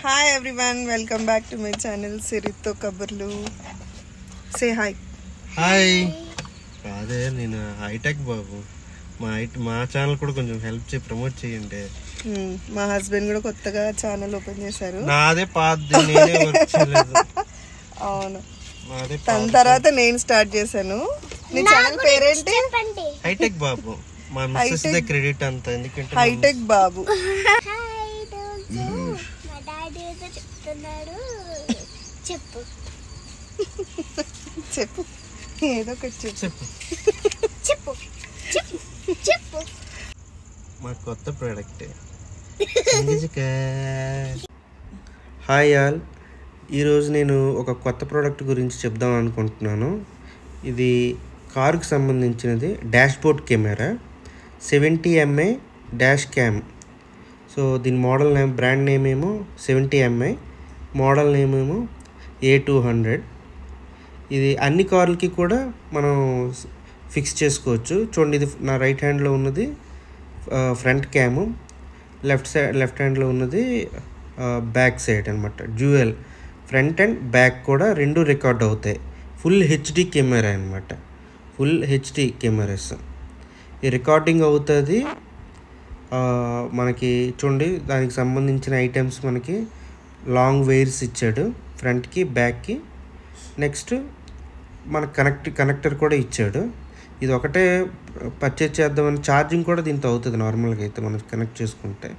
Hi everyone, welcome back to my channel Sirito Kabarlu. Say hi. Hi. అదే నేను hitech బాబు మా channel కూడా కొంచెం హెల్ప్ చేసి ప్రమోట్ చేయండి. మా హస్బెండ్ కూడా కొత్తగా ఛానల్ ఓపెన్ చేశారు. నాదే పాతది నేనే వర్క్ చేయలేదు. అవును. తన తర్వాత నేను స్టార్ట్ చేశాను. నీ ఛానల్ పేరేంటి? హైటెక్ బాబు. మా మిస్సెస్ దే క్రెడిట్ అంతా ఎందుకంటే హైటెక్ బాబు. చెప్పు చెప్పు ఏదో ఒకటి చెప్పు చెప్పు చెప్పు మా కొత్త ప్రోడక్ట్. హాయ్ ఆల్, ఈరోజు నేను ఒక కొత్త ప్రోడక్ట్ గురించి చెప్దాం అనుకుంటున్నాను. ఇది కారుకి సంబంధించినది. Dashboard camera 70mm dash cam. So దీని మోడల్ నేమ్, బ్రాండ్ నేమ్ ఏమో 70mm, మోడల్ నేమ్ ఏమో A200. ఇది అన్ని కార్లకి కూడా మనం ఫిక్స్ చేసుకోవచ్చు. చూడండి, ఇది నా రైట్ హ్యాండ్లో ఉన్నది ఫ్రంట్ క్యాము, లెఫ్ట్ హ్యాండ్లో ఉన్నది బ్యాక్ సైడ్ అనమాట. డ్యూయల్ ఫ్రంట్ అండ్ బ్యాక్ కూడా రెండు రికార్డ్ అవుతాయి. ఫుల్ హెచ్డి కెమెరా అనమాట. ఫుల్ హెచ్డి కెమెరాస్ ఈ రికార్డింగ్ అవుతుంది. మనకి చూడండి, దానికి సంబంధించిన ఐటమ్స్ మనకి లాంగ్ వైర్స్ ఇచ్చాడు ఫ్రంట్కి బ్యాక్కి. నెక్స్ట్ మన కనెక్టర్ కూడా ఇచ్చాడు. ఇది ఒకటే పర్చేజ్ చేద్దామని ఛార్జింగ్ కూడా దీంతో అవుతుంది. నార్మల్గా అయితే మనం కనెక్ట్ చేసుకుంటే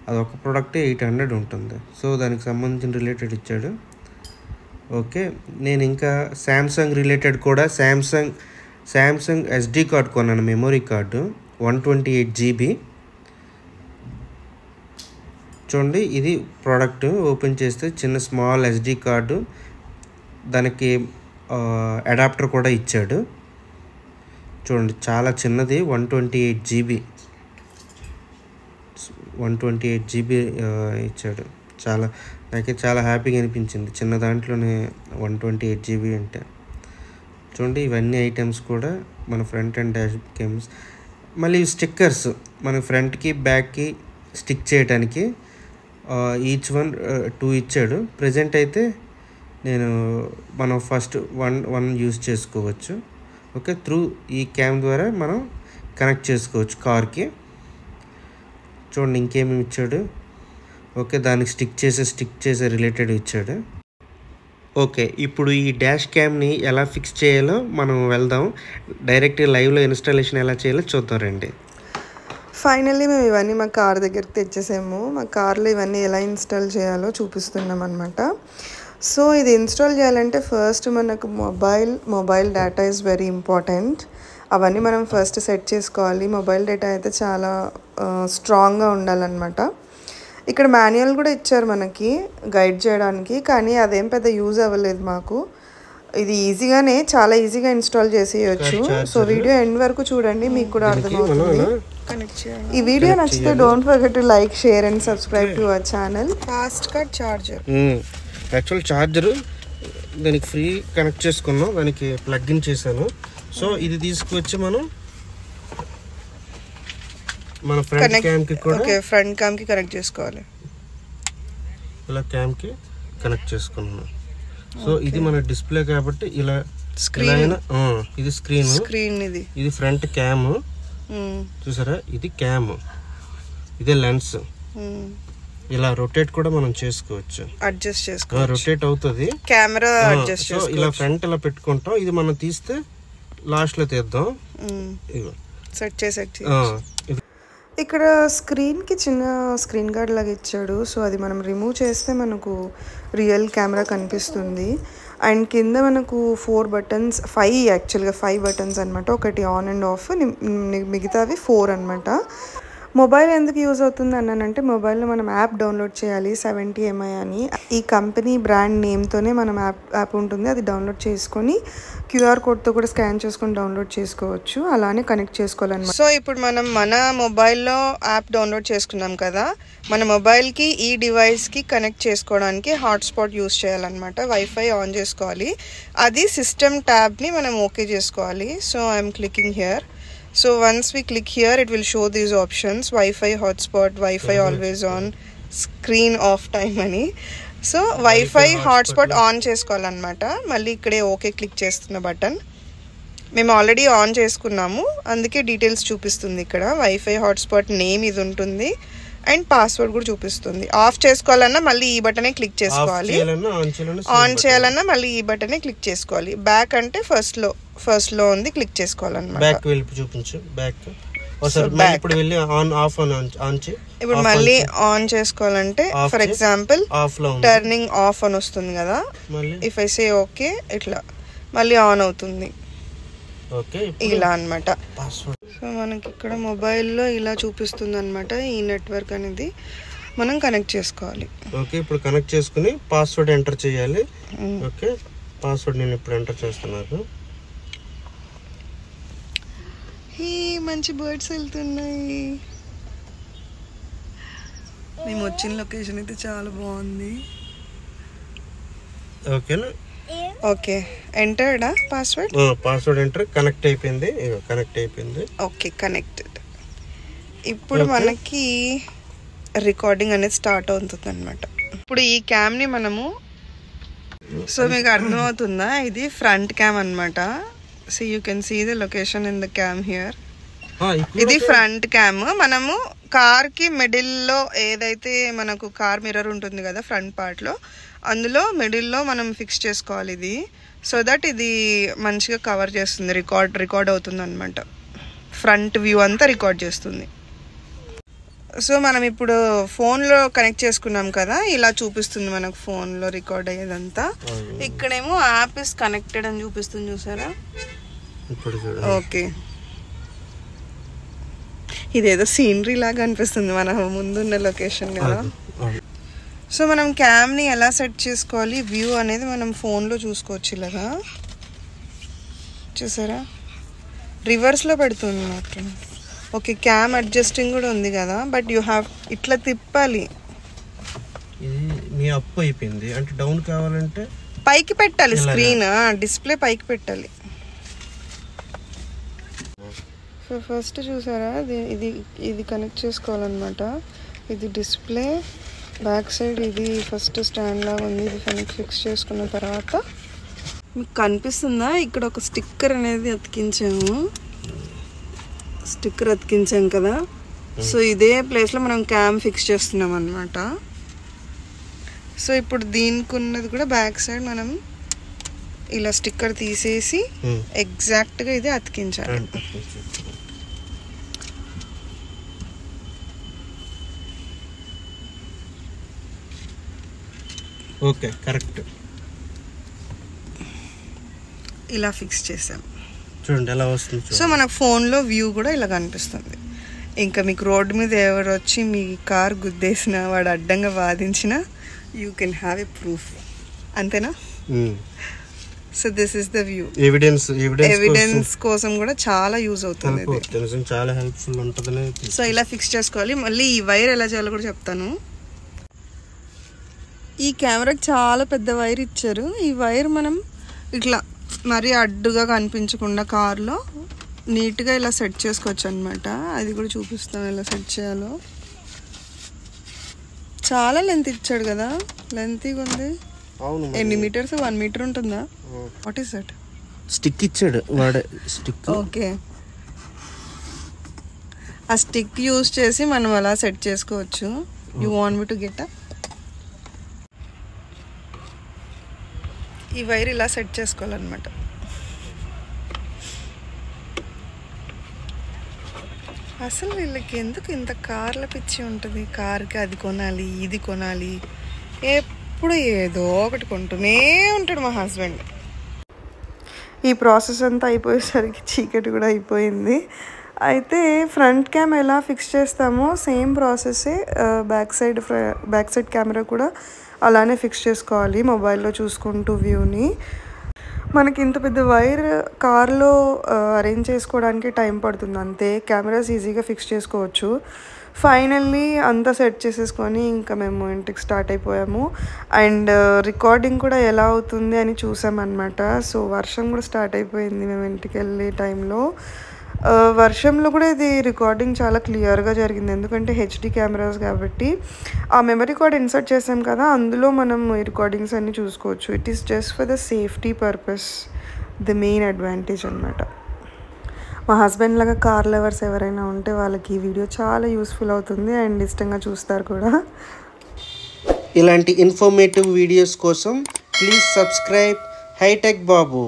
అదొక ప్రోడక్టే 800 ఉంటుంది. సో దానికి సంబంధించిన రిలేటెడ్ ఇచ్చాడు. ఓకే, నేను ఇంకా శాంసంగ్ రిలేటెడ్ కూడా శాంసంగ్ SD కార్డ్ కొన్నాను, మెమొరీ కార్డు 128GB. చూడండి, ఇది ప్రోడక్ట్ ఓపెన్ చేస్తే చిన్న స్మాల్ SD కార్డు, దానికి అడాప్టర్ కూడా ఇచ్చాడు. చూడండి, చాలా చిన్నది, 128GB ఇచ్చాడు. నాకే చాలా హ్యాపీగా అనిపించింది చిన్న దాంట్లోనే 128GB అంటే. చూడండి, ఇవన్నీ ఐటమ్స్ కూడా మన ఫ్రంట్ అండ్ డాష్ క్యామ్స్. మళ్ళీ స్టిక్కర్స్ మన ఫ్రంట్కి బ్యాక్కి స్టిక్ చేయడానికి ఈచ్ వన్ 2 ఇచ్చాడు. ప్రజెంట్ అయితే మనం ఫస్ట్ వన్ యూజ్ చేసుకోవచ్చు. ఓకే, త్రూ ఈ క్యామ్ ద్వారా మనం కనెక్ట్ చేసుకోవచ్చు కార్కి. చూడండి, ఇంకేమేమి ఇచ్చాడు. ఓకే, దానికి స్టిక్ చేసే రిలేటెడ్ ఇచ్చాడు. ఓకే, ఇప్పుడు ఈ డాష్ క్యామ్ని ఎలా ఫిక్స్ చేయాలో మనం వెళ్దాం. డైరెక్ట్ లైవ్లో ఇన్స్టాలేషన్ ఎలా చేయాలో చూద్దాం రండి. ఫైనల్లీ మేము ఇవన్నీ మా కార్ దగ్గరికి తెచ్చేసాము. మా కార్లో ఇవన్నీ ఎలా ఇన్స్టాల్ చేయాలో చూపిస్తున్నాం అనమాట. సో ఇది ఇన్స్టాల్ చేయాలంటే ఫస్ట్ మనకు mobile data is very important. అవన్నీ మనం ఫస్ట్ సెట్ చేసుకోవాలి. మొబైల్ డేటా అయితే చాలా స్ట్రాంగ్గా ఉండాలన్నమాట. ఇక్కడ మాన్యువల్ కూడా ఇచ్చారు మనకి గైడ్ చేయడానికి, కానీ అదేం పెద్ద యూజ్ అవ్వలేదు మాకు. ఇది చాలా ఈజీగా ఇన్స్టాల్ చేసేయచ్చు. సో వీడియో ఎండ్ వరకు చూడండి, మీకు కూడా అర్థమవుతుంది. ఈ వీడియో నచ్చితే don't forget to like, share and subscribe to our channel. Fast cut charger, actual charger దానికి ఫ్రీ కనెక్ట్ చేసుకున్నాం, దానికి ప్లగ్ ఇన్ చేశాను. సో ఇది తీసుకువచ్చి మన ఫ్రంట్ క్యామ్కి కూడా ఫ్రంట్ క్యామ్కి కనెక్ట్ చేసుకోవాలి. ఇలా క్యామ్కి కనెక్ట్ చేసుకున్నాను. సో ఇది మన డిస్ప్లే కాబట్టి ఇలా స్క్రీన్, ఇది స్క్రీన్, ఇది ఫ్రంట్ క్యామ్. చూసారా, ఇది క్యామ్, ఇదే లెన్స్. ఇలా రొటేట్ కూడా మనం చేసుకోవచ్చు, అడ్జస్ట్ చేసుకోవచ్చు. రొటేట్ అవుతుంది కెమెరా అడ్జస్ట్ చేసుకోవచ్చు. ఇలా ఫ్రంట్ ఇలా పెట్టుకుంటాం. ఇది మనం తీస్తే లాస్ట్ లో తీద్దాం. సెట్ చేసి ఇక్కడ స్క్రీన్కి చిన్న స్క్రీన్ గార్డ్ లాగా ఇచ్చాడు. సో అది మనం రిమూవ్ చేస్తే మనకు రియల్ కెమెరా కనిపిస్తుంది. అండ్ కింద మనకు 5 బటన్స్ అనమాట. ఒకటి ఆన్ అండ్ ఆఫ్, మిగతావి 4 అనమాట. మొబైల్ ఎందుకు యూజ్ అవుతుంది అన్నానంటే, మొబైల్లో మనం యాప్ డౌన్లోడ్ చేయాలి 70mi అని. ఈ కంపెనీ బ్రాండ్ నేమ్తోనే మనం యాప్ ఉంటుంది. అది డౌన్లోడ్ చేసుకొని క్యూఆర్ కోడ్తో కూడా స్కాన్ చేసుకొని డౌన్లోడ్ చేసుకోవచ్చు. అలానే కనెక్ట్ చేసుకోవాలన్నమాట. సో ఇప్పుడు మనం మన మొబైల్లో యాప్ డౌన్లోడ్ చేసుకున్నాం కదా, మన మొబైల్కి ఈ డివైస్కి కనెక్ట్ చేసుకోవడానికి హాట్స్పాట్ యూజ్ చేయాలన్నమాట. వైఫై ఆన్ చేసుకోవాలి. అది సిస్టమ్ ట్యాబ్ని మనం ఓకే చేసుకోవాలి. So I'm clicking here. So once we click here, it will show these options: Wi-Fi hotspot, Wi-Fi always on, screen off time అని. సో వైఫై హాట్స్పాట్ ఆన్ చేసుకోవాలన్నమాట. మళ్ళీ ఇక్కడే okay click చేస్తున్న button. మేము already on చేసుకున్నాము, అందుకే details చూపిస్తుంది ఇక్కడ. వైఫై హాట్స్పాట్ నేమ్ ఇది ఉంటుంది అండ్ పాస్వర్డ్ కూడా చూపిస్తుంది. ఆఫ్ చేసుకోవాలన్నా మళ్ళీ ఈ బటనే క్లిక్ చేసుకోవాలి, ఆన్ చేయాలన్నా మళ్ళీ ఈ బటనే క్లిక్ చేసుకోవాలి. బ్యాక్ అంటే ఫస్ట్ లో ఉంది, క్లిక్ చేసుకోవాలన్నమాట. ఇప్పుడు మళ్ళీ ఆన్ చేసుకోవాలంటే ఫర్ ఎగ్జాంపుల్ టర్నింగ్ ఆఫ్ అని వస్తుంది కదా, ఇఫ్ ఐ సే ఓకే ఇట్లా మళ్ళీ ఆన్ అవుతుంది ఇలా అన్నమాట. సో మనకి ఇక్కడ మొబైల్లో ఇలా చూపిస్తుంది అనమాట. ఈ నెట్వర్క్ అనేది మనం కనెక్ట్ చేసుకోవాలి. ఓకే, ఇప్పుడు కనెక్ట్ చేసుకుని పాస్వర్డ్ ఎంటర్ చేయాలి. ఓకే, పాస్వర్డ్ నేను ఇప్పుడు ఎంటర్ చేస్తున్నాను. మంచి బర్డ్స్ వెళ్తున్నాయి. మేము వచ్చిన లొకేషన్ అయితే చాలా బాగుంది. ఓకేనా? ఓకే, ఎంటర్డా పాస్వర్డ్? Password enter. కనెక్ట్ అయిపోయింది. Okay, connected. ఇప్పుడు మనకి రికార్డింగ్ అనేది స్టార్ట్ అవుతుంది అనమాట. ఇప్పుడు ఈ క్యామ్ని మనము, సో మీకు అర్థమవుతుందా, ఇది ఫ్రంట్ క్యామ్ అనమాట. So you can see the location in the cam here. ఇది ఫ్రంట్ క్యామ్. మనము కార్కి మిడిల్లో ఏదైతే మనకు కార్ మిర్రర్ ఉంటుంది కదా ఫ్రంట్ పార్ట్లో, అందులో మిడిల్లో మనం ఫిక్స్ చేసుకోవాలి ఇది. సో దట్ ఇది మంచిగా కవర్ చేస్తుంది, రికార్డ్ అవుతుంది అనమాట. ఫ్రంట్ వ్యూ అంతా రికార్డ్ చేస్తుంది. సో మనం ఇప్పుడు ఫోన్లో కనెక్ట్ చేసుకున్నాం కదా, ఇలా చూపిస్తుంది మనకు ఫోన్లో రికార్డ్ అయ్యేదంతా. ఇక్కడేమో యాప్ ఇస్ కనెక్టెడ్ అని చూపిస్తుంది, చూసారా? ఓకే, ఇదేదో సీనరీ లాగా అనిపిస్తుంది మన ముందున్న లొకేషన్ కదా. సో మనం క్యామ్ని ఎలా సెట్ చేసుకోవాలి, వ్యూ అనేది మనం ఫోన్లో చూసుకోవచ్చు ఇలాగా. చూసారా, రివర్స్లో పెడుతుంది మాత్రం. ఓకే, క్యామ్ అడ్జస్టింగ్ కూడా ఉంది కదా, బట్ యూ హ్యావ్ ఇట్లా తిప్పాలి. మీ అప్ అయిపోయింది అంటే డౌన్ కావాలంటే పైకి పెట్టాలి, స్క్రీన్ డిస్ప్లే పైకి పెట్టాలి. సో ఫస్ట్ చూసారా, ఇది కనెక్ట్ చేసుకోవాలన్నమాట. ఇది డిస్ప్లే, బ్యాక్ సైడ్ ఇది ఫస్ట్ స్టాండ్ లాగా ఉంది. ఇది ఫిక్స్ చేసుకున్న తర్వాత మీకు కనిపిస్తుందా, ఇక్కడ ఒక స్టిక్కర్ అనేది అతికించాం కదా. సో ఇదే ప్లేస్లో మనం క్యామ్ ఫిక్స్ చేస్తున్నాం అనమాట. సో ఇప్పుడు దీనికి ఉన్నది కూడా బ్యాక్ సైడ్ మనం ఇలా స్టిక్కర్ తీసేసి ఎగ్జాక్ట్గా ఇది అతికించాలి. Okay, correct. ఇలా ఫిక్స్ చేసాం, చూడండి ఎలా వస్తుంది. సో మనకు ఫోన్లో వ్యూ కూడా ఇలా కనిపిస్తుంది. ఇంకా మీకు రోడ్డు మీద ఎవరు వచ్చి మీ కార్ గుద్దేసినా, వాడు అడ్డంగా వాదించినా, you can have a proof. అంతేనా? So this is the view. Evidence కోసం కూడా చాలా యూజ్ అవుతుంది, చాలా హెల్ప్ఫుల్ ఉంటుంది. సో ఇలా ఫిక్స్ చేసుకోవాలి. మళ్ళీ ఈ వైర్ ఎలా చేయాలో కూడా చెప్తాను. ఈ కెమెరాకి చాలా పెద్ద వైర్ ఇచ్చారు. ఈ వైర్ మనం ఇట్లా మరీ అడ్డుగా కనిపించకుండా కార్లో నీట్గా ఇలా సెట్ చేసుకోవచ్చు అనమాట. అది కూడా చూపిస్తాం ఎలా సెట్ చేయాలో. చాలా లెంత్ ఇచ్చాడు కదా, లెంతీగా ఉంది. ఎన్ని మీటర్స్? 1 మీటర్ ఉంటుందా? What is that? స్టిక్ ఇచ్చాడు వాడే, స్టిక్. ఓకే, ఆ స్టిక్ యూజ్ చేసి మనం అలా సెట్ చేసుకోవచ్చు. You want me to get up? ఈ వైర్ ఇలా సెట్ చేసుకోవాలన్నమాట. అసలు వీళ్ళకి ఎందుకు ఇంత కార్ల పిచ్చి ఉంటుంది? కార్కి అది కొనాలి, ఇది కొనాలి, ఎప్పుడు ఏదో ఒకటి కొంటూనే ఉంటాడు మా హస్బెండ్. ఈ ప్రాసెస్ అంతా అయిపోయేసరికి చీకటి కూడా అయిపోయింది. అయితే ఫ్రంట్ క్యామ్ ఎలా ఫిక్స్ చేస్తామో సేమ్ ప్రాసెస్సే బ్యాక్ సైడ్ కెమెరా కూడా అలానే ఫిక్స్ చేసుకోవాలి మొబైల్లో చూసుకుంటూ వ్యూని. మనకి ఇంత పెద్ద వైర్ కార్లో అరేంజ్ చేసుకోవడానికి టైం పడుతుంది అంతే. కెమెరాస్ ఈజీగా ఫిక్స్ చేసుకోవచ్చు. ఫైనల్లీ అంతా సెట్ చేసేసుకొని ఇంకా మేము ఇంటికి స్టార్ట్ అయిపోయాము. అండ్ రికార్డింగ్ కూడా ఎలా అవుతుంది అని చూసామన్నమాట. సో వర్షం కూడా స్టార్ట్ అయిపోయింది మేము ఇంటికి వెళ్ళే టైంలో. వర్షంలో కూడా ఇది రికార్డింగ్ చాలా క్లియర్గా జరిగింది, ఎందుకంటే హెచ్డి కెమెరాస్ కాబట్టి. ఆ మెమరీ కార్డ్ ఇన్సర్ట్ చేసాం కదా, అందులో మనం ఈ రికార్డింగ్స్ అన్నీ చూసుకోవచ్చు. It is just for the safety purpose, the main advantage అనమాట. మా హస్బెండ్ లాగా కార్ లవర్స్ ఎవరైనా ఉంటే వాళ్ళకి ఈ వీడియో చాలా యూస్ఫుల్ అవుతుంది అండ్ ఇష్టంగా చూస్తారు కూడా. ఇలాంటి ఇన్ఫర్మేటివ్ వీడియోస్ కోసం ప్లీజ్ సబ్స్క్రైబ్ హైటెక్ బాబు.